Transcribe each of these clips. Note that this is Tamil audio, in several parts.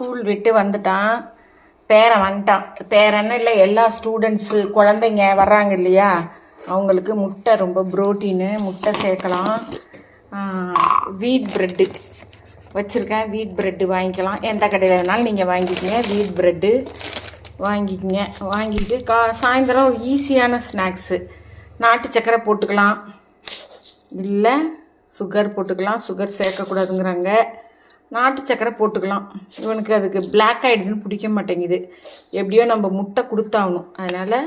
ஸ்கூல் விட்டு வந்துட்டான். பேரன் வந்துட்டான். பேரன்னு இல்லை, எல்லா ஸ்டூடெண்ட்ஸு குழந்தைங்க வர்றாங்க இல்லையா, அவங்களுக்கு முட்டை ரொம்ப புரோட்டீனு, முட்டை சேர்க்கலாம். வீட் ப்ரெட்டு வச்சுருக்கேன். வீட் ப்ரெட்டு வாங்கிக்கலாம். எந்த கடையில் வேணாலும் நீங்கள் வாங்கிக்கோங்க. வீட் ப்ரெட்டு வாங்கிக்கோங்க. வாங்கிட்டு சாயந்தரம் ஈஸியான ஸ்நாக்ஸு. நாட்டு சக்கரை போட்டுக்கலாம், இல்லை சுகர் போட்டுக்கலாம். சுகர் சேர்க்கக்கூடாதுங்கிறாங்க. நாட்டு சக்கரை போட்டுக்கலாம். இவனுக்கு அதுக்கு பிளாக் ஆகிடுதுன்னு பிடிக்க மாட்டேங்குது. எப்படியோ நம்ம முட்டை கொடுத்தாகணும். அதனால்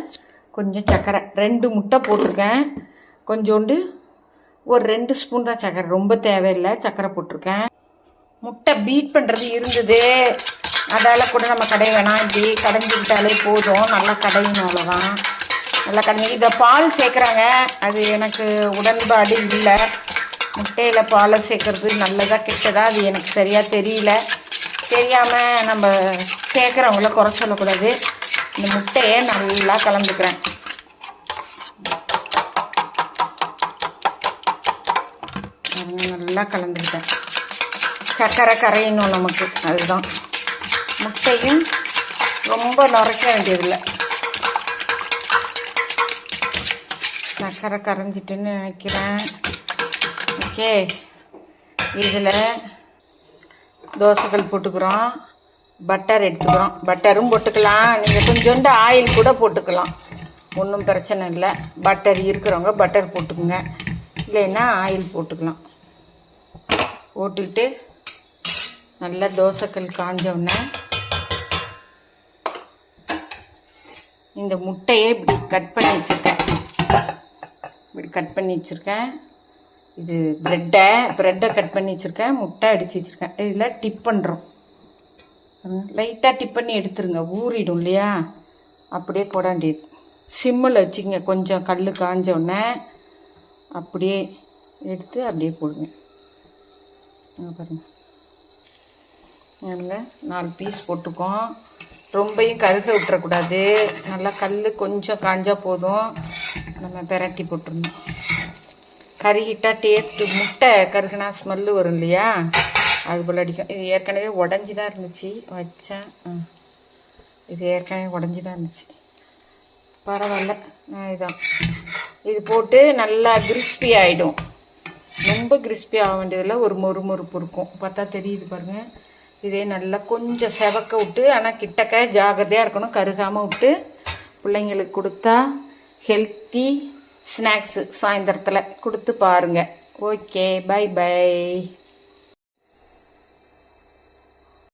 கொஞ்சம் சக்கரை 2 முட்டை போட்டிருக்கேன். கொஞ்சோண்டு ஒரு 2 ஸ்பூன் தான் சக்கரை, ரொம்ப தேவையில்லை. சக்கரை போட்டிருக்கேன். முட்டை பீட் பண்ணுறது இருந்தது, அதால் கூட நம்ம கடை வேணாம், இப்படி கடைஞ்சிக்கிட்டாலே போதும். நல்லா கடையணும், அவ்வளோதான். நல்லா கடைஞ்சி இதை பால் சேர்க்குறாங்க. அது எனக்கு உடன்பாடு இல்லை. முட்டையில் பாலை சேர்க்குறது நல்லதா கெட்டதா அது எனக்கு சரியாக தெரியல. தெரியாமல் நம்ம சேர்க்குறவங்கள குறை சொல்லக்கூடாது. இந்த முட்டையை நல்லா கலந்துக்கிறேன். நல்லா கலந்துக்கிட்டேன். சர்க்கரை கரையணும் நமக்கு, அதுதான். முட்டையும் ரொம்ப நுரைக்க வேண்டியதில்லை. சர்க்கரை கரைஞ்சிட்டுன்னு நினைக்கிறேன். ஓகே, இதில் தோசைக்கல் போட்டுக்கிறோம். பட்டர் எடுத்துக்கிறோம். பட்டரும் போட்டுக்கலாம், நீங்கள் கொஞ்சோண்டு ஆயில் கூட போட்டுக்கலாம், ஒன்றும் பிரச்சனை இல்லை. பட்டர் இருக்கிறவங்க பட்டர் போட்டுக்குங்க, இல்லைன்னா ஆயில் போட்டுக்கலாம். போட்டுக்கிட்டு நல்லா தோசைக்கல் காஞ்சோடனே இந்த முட்டையை இப்படி கட் பண்ணி வச்சுருக்கேன். இப்படி கட் பண்ணி வச்சுருக்கேன். இது ப்ரெட்டை கட் பண்ணி வச்சுருக்கேன். முட்டை அடித்து வச்சுருக்கேன். இதில் டிப் பண்ணுறோம். லைட்டாக டிப் பண்ணி எடுத்துருங்க, ஊறிடும் இல்லையா. அப்படியே போட வேண்டியது. சிம்மில் வச்சுக்கங்க. கொஞ்சம் கல் காஞ்சோடனே அப்படியே எடுத்து அப்படியே போடுங்க. பாருங்கள், நாங்கள் 4 பீஸ் போட்டுக்கோம். ரொம்பையும் கருக விட்டுறக்கூடாது. நல்லா கல் கொஞ்சம் காஞ்சா போதும். நம்ம பெரட்டி போட்டுருணும். கருகிட்டால் டேஸ்ட்டு, முட்டை கருகுனா ஸ்மெல்லு வரும் இல்லையா, அது போல் அடிக்கும். இது ஏற்கனவே உடஞ்சி தான் இருந்துச்சு வச்சேன். இது ஏற்கனவே உடஞ்சி தான் இருந்துச்சு, பரவாயில்ல. இதான் இது போட்டு நல்லா கிறிஸ்பி ஆகிடும். ரொம்ப கிறிஸ்பி ஆக வேண்டியதில்லை, ஒரு மொறுமொறுப்பு இருக்கும். பார்த்தா தெரியுது பாருங்கள். இதே நல்லா கொஞ்சம் செவக்க விட்டு, ஆனால் கிட்டக்க ஜாகிரதையாக இருக்கணும், கருகாமல் விட்டு பிள்ளைங்களுக்கு கொடுத்தா ஹெல்த்தி ஸ்நாக்ஸு சாயந்தரத்தில் கொடுத்து பாருங்கள். Okay, bye by.